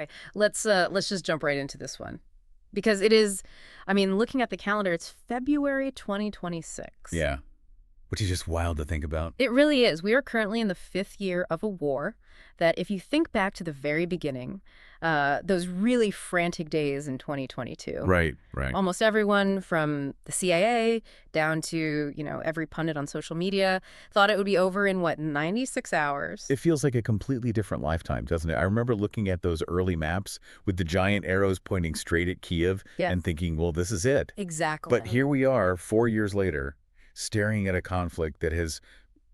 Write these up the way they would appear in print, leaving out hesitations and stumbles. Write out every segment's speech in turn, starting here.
Okay, let's just jump right into this one. Because it is, I mean, looking at the calendar, it's February 2026. Yeah, which is just wild to think about. It really is. We are currently in the fifth year of a war that, if you think back to the very beginning, those really frantic days in 2022, Right, right. almost everyone from the CIA down to, every pundit on social media thought it would be over in, 96 hours? It feels like a completely different lifetime, doesn't it? I remember looking at those early maps with the giant arrows pointing straight at Kiev Yes. and thinking, well, this is it. Exactly. But here we are 4 years later, staring at a conflict that has,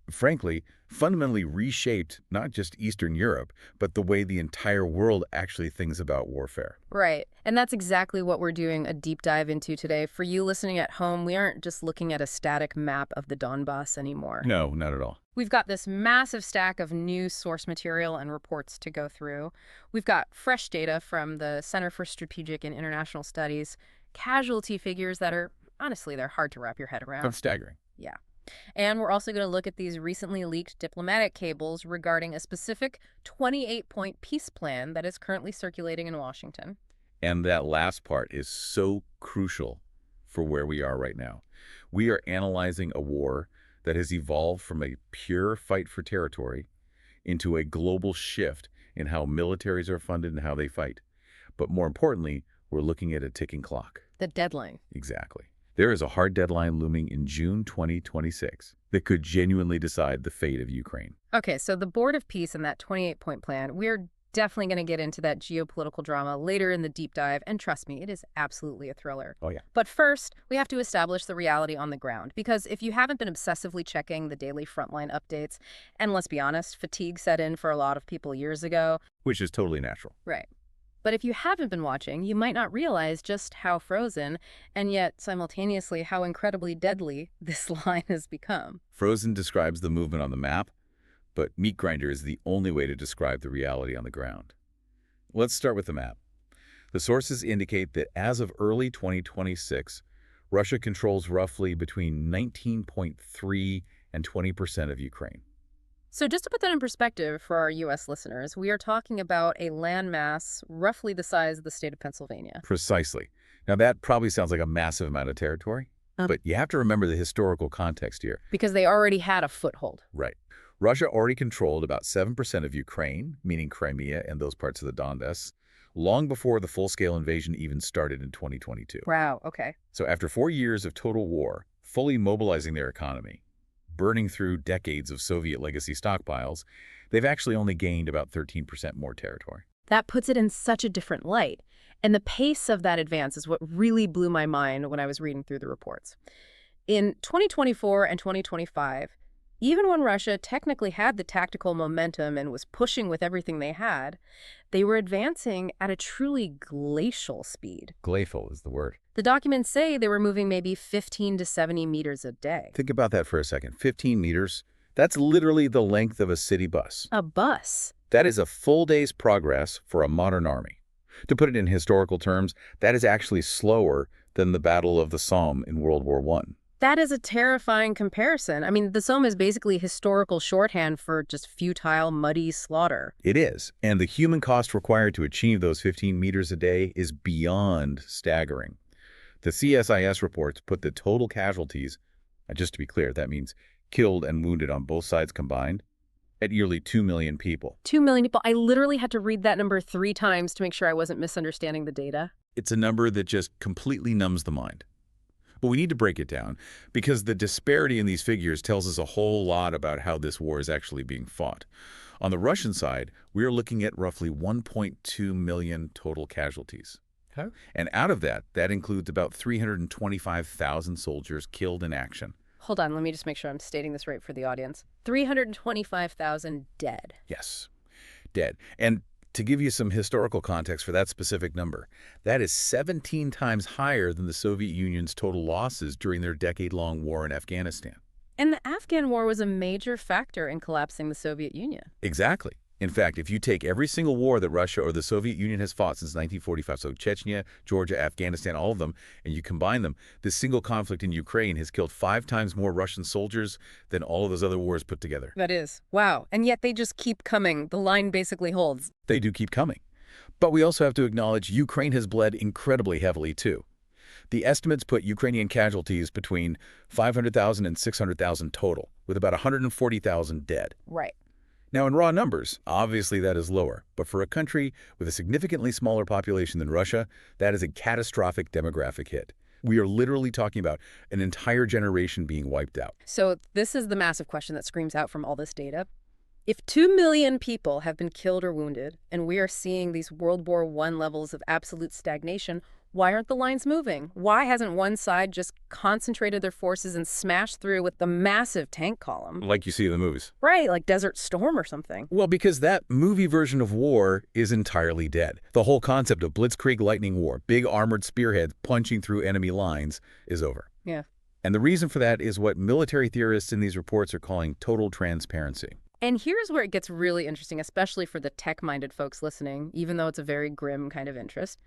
frankly, fundamentally reshaped not just Eastern Europe, but the way the entire world actually thinks about warfare. Right. And that's exactly what we're doing a deep dive into today. For you listening at home, we aren't just looking at a static map of the Donbass anymore. No, not at all. We've got this massive stack of new source material and reports to go through. We've got fresh data from the Center for Strategic and International Studies, casualty figures that are, honestly, they're hard to wrap your head around. Sounds staggering. Yeah. And we're also going to look at these recently leaked diplomatic cables regarding a specific 28-point peace plan that is currently circulating in Washington. And that last part is so crucial for where we are right now. We are analyzing a war that has evolved from a pure fight for territory into a global shift in how militaries are funded and how they fight. But more importantly, we're looking at a ticking clock. The deadline. Exactly. There is a hard deadline looming in June 2026 that could genuinely decide the fate of Ukraine. Okay, so the Board of Peace and that 28-point plan, we're definitely going to get into that geopolitical drama later in the deep dive, and trust me, it is absolutely a thriller. Oh, yeah. But first, we have to establish the reality on the ground, because if you haven't been obsessively checking the daily frontline updates, and let's be honest, fatigue set in for a lot of people years ago. Which is totally natural. Right. But if you haven't been watching, you might not realize just how frozen, and yet simultaneously how incredibly deadly this line has become. Frozen describes the movement on the map, but meat grinder is the only way to describe the reality on the ground. Let's start with the map. The sources indicate that as of early 2026, Russia controls roughly between 19.3% and 20% of Ukraine. So just to put that in perspective for our U.S. listeners, we are talking about a landmass roughly the size of the state of Pennsylvania. Precisely. Now, that probably sounds like a massive amount of territory, but you have to remember the historical context here. Because they already had a foothold. Right. Russia already controlled about 7% of Ukraine, meaning Crimea and those parts of the Donbass, long before the full-scale invasion even started in 2022. Wow, okay. So after 4 years of total war, fully mobilizing their economy, burning through decades of Soviet legacy stockpiles, they've actually only gained about 13% more territory. That puts it in such a different light. And the pace of that advance is what really blew my mind when I was reading through the reports. In 2024 and 2025, even when Russia technically had the tactical momentum and was pushing with everything they had, they were advancing at a truly glacial speed. Glacial is the word. The documents say they were moving maybe 15 to 70 meters a day. Think about that for a second. 15 meters, that's literally the length of a city bus. A bus. That is a full day's progress for a modern army. To put it in historical terms, that is actually slower than the Battle of the Somme in World War I. That is a terrifying comparison. I mean, the Somme is basically historical shorthand for just futile, muddy slaughter. It is. And the human cost required to achieve those 15 meters a day is beyond staggering. The CSIS reports put the total casualties, just to be clear, that means killed and wounded on both sides combined, at nearly 2 million people. 2 million people. I literally had to read that number 3 times to make sure I wasn't misunderstanding the data. It's a number that just completely numbs the mind. But we need to break it down because the disparity in these figures tells us a whole lot about how this war is actually being fought. On the Russian side, we are looking at roughly 1.2 million total casualties. Huh? And out of that, that includes about 325,000 soldiers killed in action. Hold on, let me just make sure I'm stating this right for the audience. 325,000 dead. Yes, dead. And to give you some historical context for that specific number, that is 17 times higher than the Soviet Union's total losses during their decade-long war in Afghanistan. And the Afghan war was a major factor in collapsing the Soviet Union. Exactly. In fact, if you take every single war that Russia or the Soviet Union has fought since 1945, so Chechnya, Georgia, Afghanistan, all of them, and you combine them, this single conflict in Ukraine has killed 5 times more Russian soldiers than all of those other wars put together. That is. Wow. And yet they just keep coming. The line basically holds. They do keep coming. But we also have to acknowledge Ukraine has bled incredibly heavily, too. The estimates put Ukrainian casualties between 500,000 and 600,000 total, with about 140,000 dead. Right. Now, in raw numbers, obviously that is lower, but for a country with a significantly smaller population than Russia, that is a catastrophic demographic hit. We are literally talking about an entire generation being wiped out. So this is the massive question that screams out from all this data. If 2 million people have been killed or wounded, and we are seeing these World War I levels of absolute stagnation, why aren't the lines moving? Why hasn't one side just concentrated their forces and smashed through with the massive tank column? Like you see in the movies. Right, like Desert Storm or something. Well, because that movie version of war is entirely dead. The whole concept of blitzkrieg lightning war, big armored spearheads punching through enemy lines, is over. Yeah. And the reason for that is what military theorists in these reports are calling total transparency. And here's where it gets really interesting, especially for the tech-minded folks listening, even though it's a very grim kind of interest.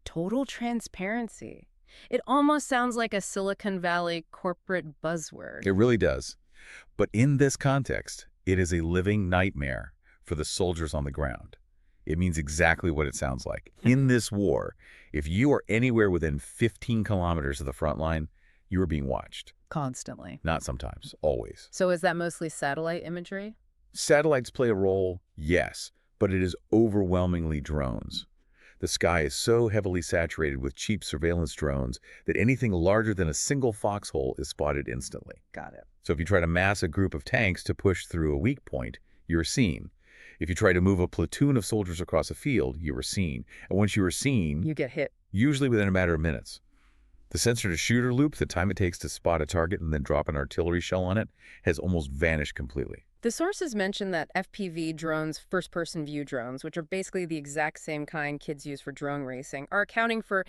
Total transparency. It almost sounds like a Silicon Valley corporate buzzword. It really does. But in this context, it is a living nightmare for the soldiers on the ground. It means exactly what it sounds like. In this war, if you are anywhere within 15 kilometers of the front line, you are being watched. Constantly. Not sometimes, always. So is that mostly satellite imagery? Satellites play a role, yes, but it is overwhelmingly drones. The sky is so heavily saturated with cheap surveillance drones that anything larger than a single foxhole is spotted instantly. Got it. So if you try to mass a group of tanks to push through a weak point, you're seen. If you try to move a platoon of soldiers across a field, you are seen. And once you are seen, You get hit. usually within a matter of minutes. The sensor-to-shooter loop, the time it takes to spot a target and then drop an artillery shell on it, has almost vanished completely. The sources mention that FPV drones, first-person view drones, which are basically the exact same kind kids use for drone racing, are accounting for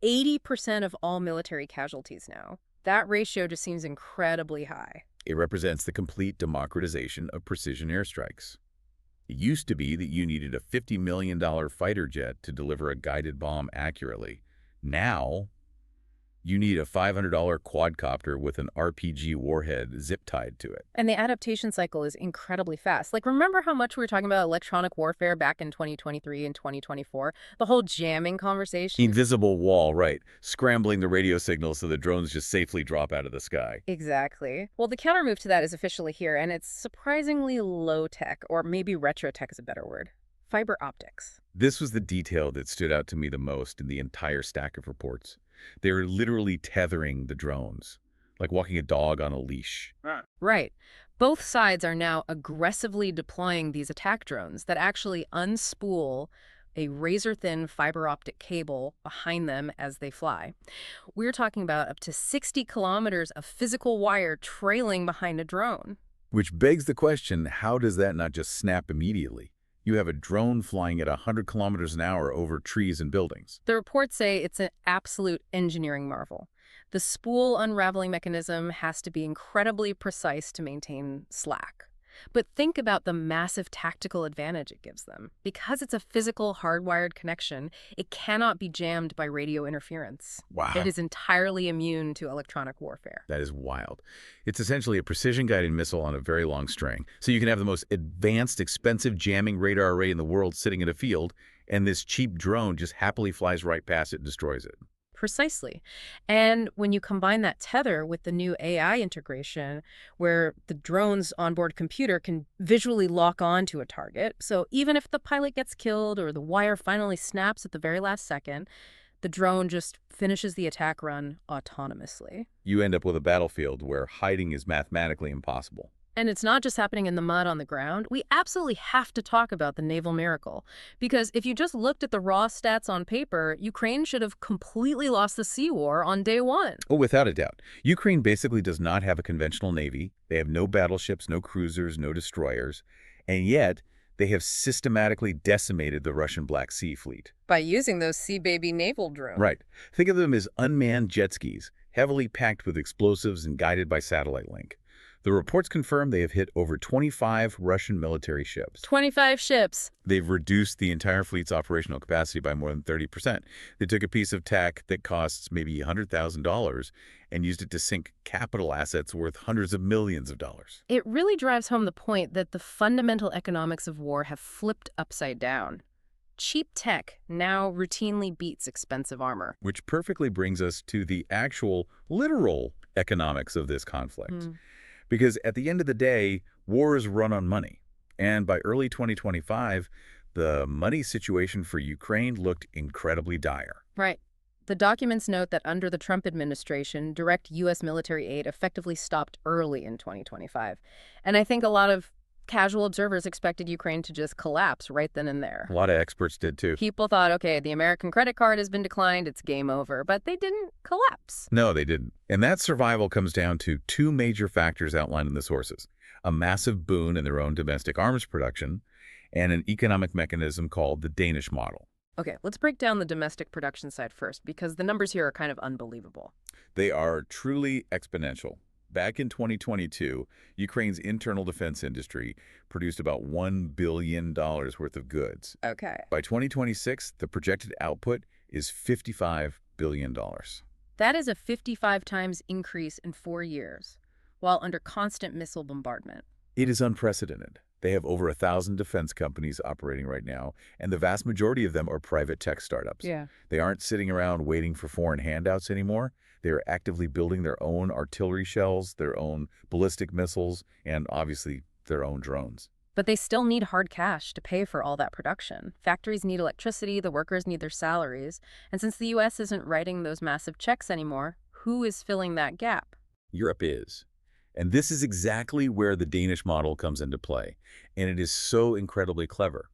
80% of all military casualties now. That ratio just seems incredibly high. It represents the complete democratization of precision airstrikes. It used to be that you needed a $50 million fighter jet to deliver a guided bomb accurately. Now, you need a $500 quadcopter with an RPG warhead zip-tied to it. And the adaptation cycle is incredibly fast. Like, remember how much we were talking about electronic warfare back in 2023 and 2024? The whole jamming conversation? Invisible wall, right. Scrambling the radio signals so the drones just safely drop out of the sky. Exactly. Well, the countermove to that is officially here, and it's surprisingly low-tech, or maybe retro-tech is a better word. Fiber optics. This was the detail that stood out to me the most in the entire stack of reports. They are literally tethering the drones, like walking a dog on a leash. Right. Both sides are now aggressively deploying these attack drones that actually unspool a razor-thin fiber optic cable behind them as they fly. We're talking about up to 60 kilometers of physical wire trailing behind a drone. Which begs the question, how does that not just snap immediately? You have a drone flying at 100 kilometers an hour over trees and buildings. The reports say it's an absolute engineering marvel. The spool unraveling mechanism has to be incredibly precise to maintain slack. But think about the massive tactical advantage it gives them. Because it's a physical hardwired connection, it cannot be jammed by radio interference. Wow. It is entirely immune to electronic warfare. That is wild. It's essentially a precision-guided missile on a very long string. So you can have the most advanced, expensive jamming radar array in the world sitting in a field, and this cheap drone just happily flies right past it and destroys it. Precisely. And when you combine that tether with the new AI integration, where the drone's onboard computer can visually lock on to a target, so even if the pilot gets killed or the wire finally snaps at the very last second, the drone just finishes the attack run autonomously. You end up with a battlefield where hiding is mathematically impossible. And it's not just happening in the mud on the ground. We absolutely have to talk about the naval miracle. Because if you just looked at the raw stats on paper, Ukraine should have completely lost the sea war on day one. Oh, without a doubt. Ukraine basically does not have a conventional navy. They have no battleships, no cruisers, no destroyers. And yet, they have systematically decimated the Russian Black Sea fleet. By using those Sea Baby naval drones. Right. Think of them as unmanned jet skis, heavily packed with explosives and guided by satellite link. The reports confirm they have hit over 25 Russian military ships. 25 ships. They've reduced the entire fleet's operational capacity by more than 30%. They took a piece of tech that costs maybe $100,000 and used it to sink capital assets worth hundreds of millions of dollars. It really drives home the point that the fundamental economics of war have flipped upside down. Cheap tech now routinely beats expensive armor. Which perfectly brings us to the actual, literal economics of this conflict. Hmm. Because at the end of the day, wars run on money. And by early 2025, the money situation for Ukraine looked incredibly dire. Right. The documents note that under the Trump administration, direct U.S. military aid effectively stopped early in 2025. And I think a lot of casual observers expected Ukraine to just collapse right then and A there. lot of experts did too. People thought, okay, the American credit card has been declined, it's game over. But they didn't collapse. No, they didn't. And that survival comes down to two major factors outlined in the sources: a massive boon in their own domestic arms production and an economic mechanism called the Danish model. Okay, let's break down the domestic production side first, because the numbers here are kind of unbelievable. They are truly exponential. Back in 2022, Ukraine's internal defense industry produced about $1 billion worth of goods. Okay. By 2026, the projected output is $55 billion. That is a 55 times increase in 4 years, while under constant missile bombardment. It is unprecedented. They have over 1,000 defense companies operating right now, and the vast majority of them are private tech startups. Yeah. They aren't sitting around waiting for foreign handouts anymore. They are actively building their own artillery shells, their own ballistic missiles, and obviously their own drones. But they still need hard cash to pay for all that production. Factories need electricity, the workers need their salaries. And since the U.S. isn't writing those massive checks anymore, who is filling that gap? Europe is. And this is exactly where the Danish model comes into play. And it is so incredibly clever.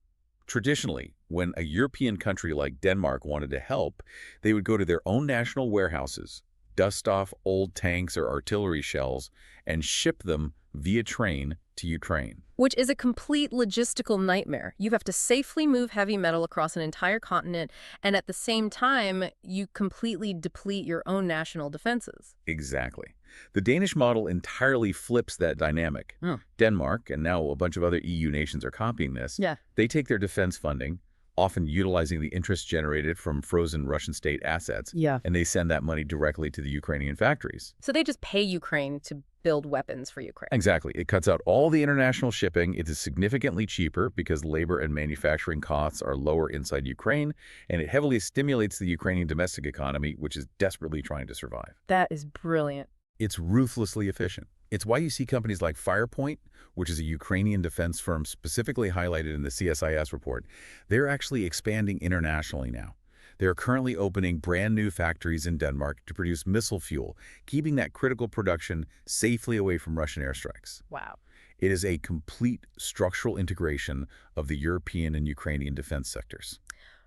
Traditionally, when a European country like Denmark wanted to help, they would go to their own national warehouses, dust off old tanks or artillery shells, and ship them via train to Ukraine. Which is a complete logistical nightmare. You have to safely move heavy metal across an entire continent, and at the same time, you completely deplete your own national defenses. Exactly. The Danish model entirely flips that dynamic. Oh. Denmark, and now a bunch of other EU nations are copying this. Yeah. They take their defense funding, often utilizing the interest generated from frozen Russian state assets, Yeah. and they send that money directly to the Ukrainian factories. So they just pay Ukraine to build weapons for Ukraine. Exactly. It cuts out all the international shipping. It is significantly cheaper because labor and manufacturing costs are lower inside Ukraine, and it heavily stimulates the Ukrainian domestic economy, which is desperately trying to survive. That is brilliant. It's ruthlessly efficient. It's why you see companies like Firepoint, which is a Ukrainian defense firm specifically highlighted in the CSIS report. They're actually expanding internationally now. They are currently opening brand new factories in Denmark to produce missile fuel, keeping that critical production safely away from Russian airstrikes. Wow. It is a complete structural integration of the European and Ukrainian defense sectors.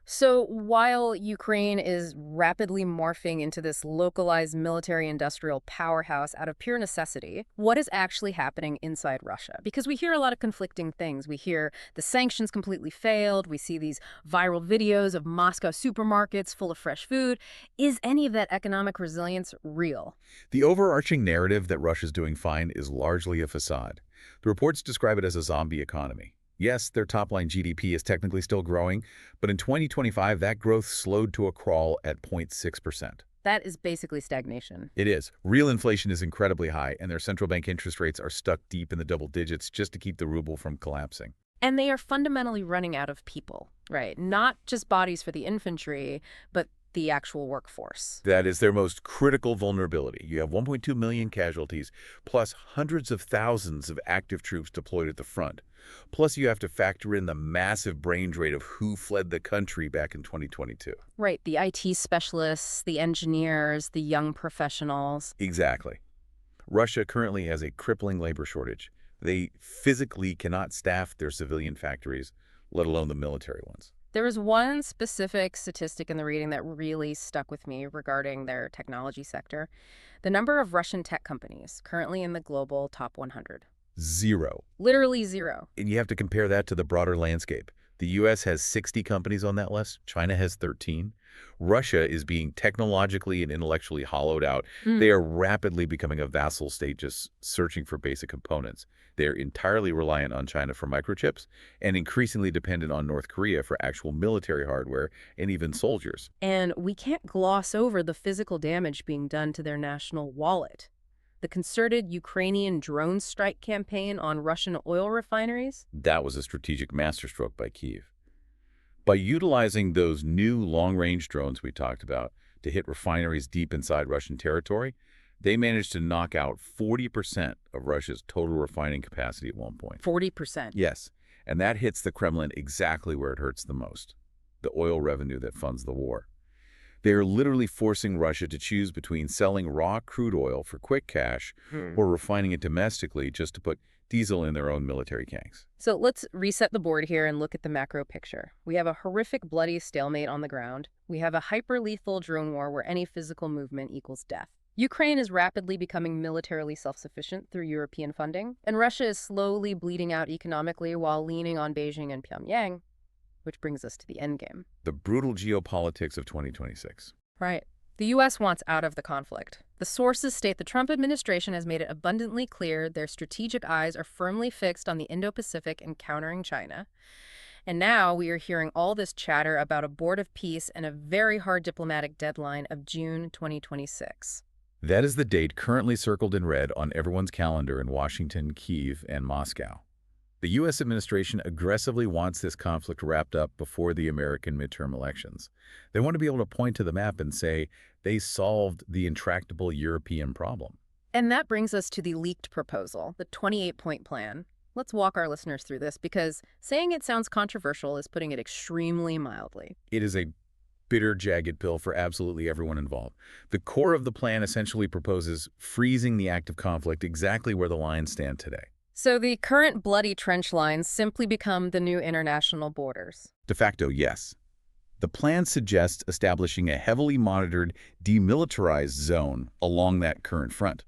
So while Ukraine is rapidly morphing into this localized military-industrial powerhouse out of pure necessity, what is actually happening inside Russia? Because we hear a lot of conflicting things. We hear the sanctions completely failed. We see these viral videos of Moscow supermarkets full of fresh food. Is any of that economic resilience real? The overarching narrative that Russia's doing fine is largely a facade. The reports describe it as a zombie economy. Yes, their top-line GDP is technically still growing, but in 2025, that growth slowed to a crawl at 0.6%. That is basically stagnation. It is. Real inflation is incredibly high, and their central bank interest rates are stuck deep in the double digits just to keep the ruble from collapsing. And they are fundamentally running out of people, right? Not just bodies for the infantry, but the actual workforce. That is their most critical vulnerability. You have 1.2 million casualties, plus hundreds of thousands of active troops deployed at the front. Plus, you have to factor in the massive brain drain of who fled the country back in 2022. Right, the IT specialists, the engineers, the young professionals. Exactly. Russia currently has a crippling labor shortage. They physically cannot staff their civilian factories, let alone the military ones. There was one specific statistic in the reading that really stuck with me regarding their technology sector. The number of Russian tech companies currently in the global top 100. Zero. Literally zero. And you have to compare that to the broader landscape. The U.S. has 60 companies on that list. China has 13. Russia is being technologically and intellectually hollowed out. They are rapidly becoming a vassal state just searching for basic components. They're entirely reliant on China for microchips and increasingly dependent on North Korea for actual military hardware and even soldiers. And we can't gloss over the physical damage being done to their national wallet. The concerted Ukrainian drone strike campaign on Russian oil refineries? That was a strategic masterstroke by Kyiv. By utilizing those new long-range drones we talked about to hit refineries deep inside Russian territory, they managed to knock out 40% of Russia's total refining capacity at one point. 40%. Yes, and that hits the Kremlin exactly where it hurts the most, the oil revenue that funds the war. They are literally forcing Russia to choose between selling raw crude oil for quick cash or refining it domestically just to put diesel in their own military tanks. So let's reset the board here and look at the macro picture. We have a horrific, bloody stalemate on the ground. We have a hyper-lethal drone war where any physical movement equals death. Ukraine is rapidly becoming militarily self-sufficient through European funding, and Russia is slowly bleeding out economically while leaning on Beijing and Pyongyang, which brings us to the endgame. The brutal geopolitics of 2026. Right. The U.S. wants out of the conflict. The sources state the Trump administration has made it abundantly clear their strategic eyes are firmly fixed on the Indo-Pacific and countering China. And now we are hearing all this chatter about a board of peace and a very hard diplomatic deadline of June 2026. That is the date currently circled in red on everyone's calendar in Washington, Kyiv, and Moscow. The U.S. administration aggressively wants this conflict wrapped up before the American midterm elections. They want to be able to point to the map and say they solved the intractable European problem. And that brings us to the leaked proposal, the 28-point plan. Let's walk our listeners through this because saying it sounds controversial is putting it extremely mildly. It is a bitter, jagged pill for absolutely everyone involved. The core of the plan essentially proposes freezing the active conflict exactly where the lines stand today. So the current bloody trench lines simply become the new international borders. De facto, yes. The plan suggests establishing a heavily monitored, demilitarized zone along that current front,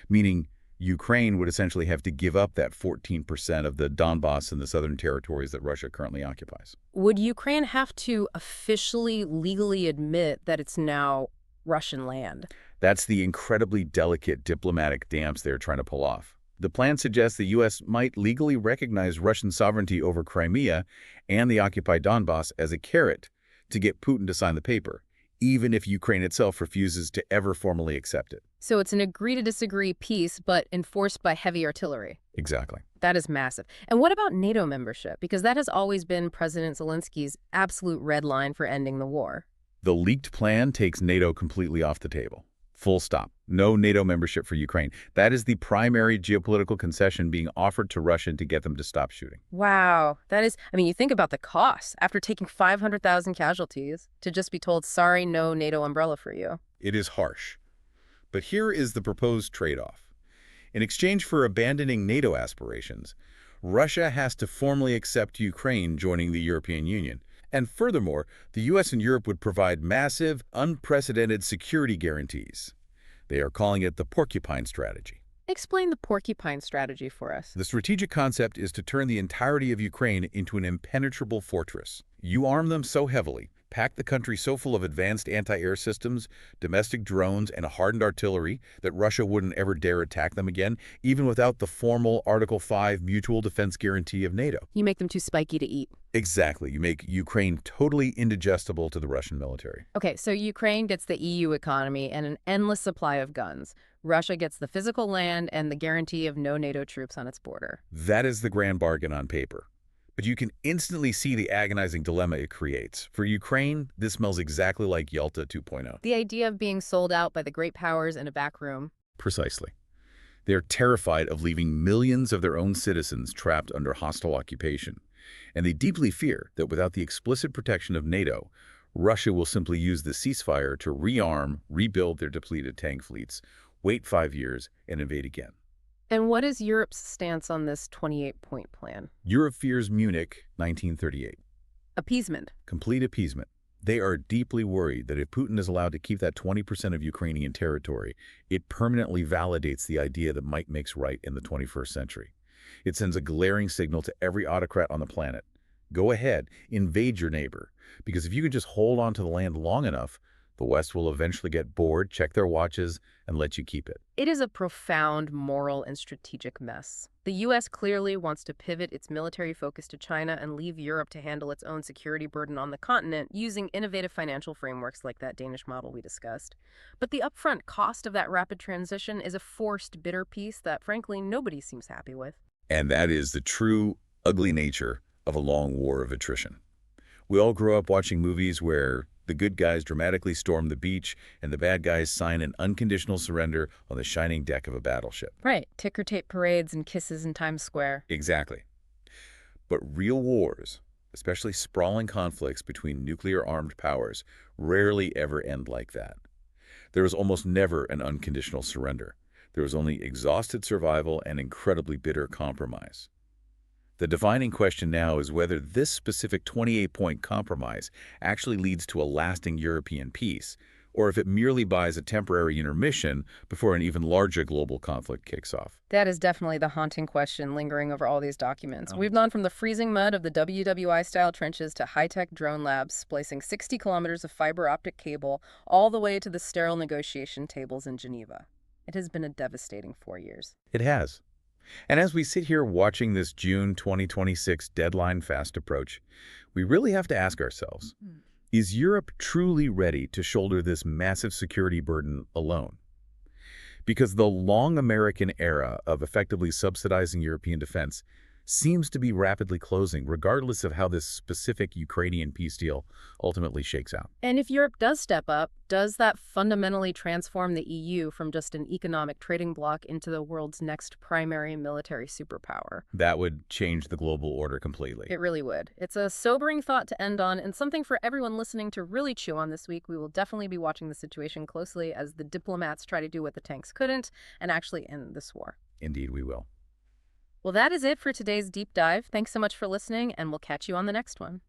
meaning Ukraine would essentially have to give up that 14% of the Donbass and the southern territories that Russia currently occupies. Would Ukraine have to officially, legally admit that it's now Russian land? That's the incredibly delicate diplomatic dance they're trying to pull off. The plan suggests the U.S. might legally recognize Russian sovereignty over Crimea and the occupied Donbass as a carrot to get Putin to sign the paper, even if Ukraine itself refuses to ever formally accept it. So it's an agree-to-disagree peace, but enforced by heavy artillery. Exactly. That is massive. And what about NATO membership? Because that has always been President Zelensky's absolute red line for ending the war. The leaked plan takes NATO completely off the table. Full stop. No NATO membership for Ukraine. That is the primary geopolitical concession being offered to Russia to get them to stop shooting. Wow. That is, you think about the cost. After taking 500,000 casualties, to just be told, sorry, no NATO umbrella for you. It is harsh. But here is the proposed trade-off. In exchange for abandoning NATO aspirations, Russia has to formally accept Ukraine joining the European Union. And furthermore, the U.S. and Europe would provide massive, unprecedented security guarantees. They are calling it the Porcupine Strategy. Explain the Porcupine Strategy for us. The strategic concept is to turn the entirety of Ukraine into an impenetrable fortress. You arm them so heavily, pack the country so full of advanced anti-air systems, domestic drones, and hardened artillery that Russia wouldn't ever dare attack them again, even without the formal Article 5 mutual defense guarantee of NATO. You make them too spiky to eat. Exactly. You make Ukraine totally indigestible to the Russian military. Okay, so Ukraine gets the EU economy and an endless supply of guns. Russia gets the physical land and the guarantee of no NATO troops on its border. That is the grand bargain on paper. But you can instantly see the agonizing dilemma it creates. For Ukraine, this smells exactly like Yalta 2.0. The idea of being sold out by the great powers in a back room. Precisely. They're terrified of leaving millions of their own citizens trapped under hostile occupation. And they deeply fear that without the explicit protection of NATO, Russia will simply use the ceasefire to rearm, rebuild their depleted tank fleets, wait 5 years, and invade again. And what is Europe's stance on this 28-point plan? Europe fears Munich, 1938. Appeasement. Complete appeasement. They are deeply worried that if Putin is allowed to keep that 20% of Ukrainian territory, it permanently validates the idea that might makes right in the 21st century. It sends a glaring signal to every autocrat on the planet. Go ahead, invade your neighbor, because if you can just hold on to the land long enough, the West will eventually get bored, check their watches, and let you keep it. It is a profound moral and strategic mess. The U.S. clearly wants to pivot its military focus to China and leave Europe to handle its own security burden on the continent using innovative financial frameworks like that Danish model we discussed. But the upfront cost of that rapid transition is a forced, bitter peace that, frankly, nobody seems happy with. And that is the true, ugly nature of a long war of attrition. We all grow up watching movies where the good guys dramatically storm the beach and the bad guys sign an unconditional surrender on the shining deck of a battleship. Right. Ticker tape parades and kisses in Times Square. Exactly. But real wars, especially sprawling conflicts between nuclear-armed powers, rarely ever end like that. There is almost never an unconditional surrender. There is only exhausted survival and incredibly bitter compromise. The defining question now is whether this specific 28-point compromise actually leads to a lasting European peace, or if it merely buys a temporary intermission before an even larger global conflict kicks off. That is definitely the haunting question lingering over all these documents. We've gone from the freezing mud of the WWI-style trenches to high-tech drone labs splicing 60 kilometers of fiber optic cable all the way to the sterile negotiation tables in Geneva. It has been a devastating 4 years. It has. And as we sit here watching this June 2026 deadline fast approach, we really have to ask ourselves, is Europe truly ready to shoulder this massive security burden alone? Because the long American era of effectively subsidizing European defense seems to be rapidly closing, regardless of how this specific Ukrainian peace deal ultimately shakes out. And if Europe does step up, does that fundamentally transform the EU from just an economic trading bloc into the world's next primary military superpower? That would change the global order completely. It really would. It's a sobering thought to end on, and something for everyone listening to really chew on this week. We will definitely be watching the situation closely as the diplomats try to do what the tanks couldn't and actually end this war. Indeed, we will. Well, that is it for today's deep dive. Thanks so much for listening, and we'll catch you on the next one.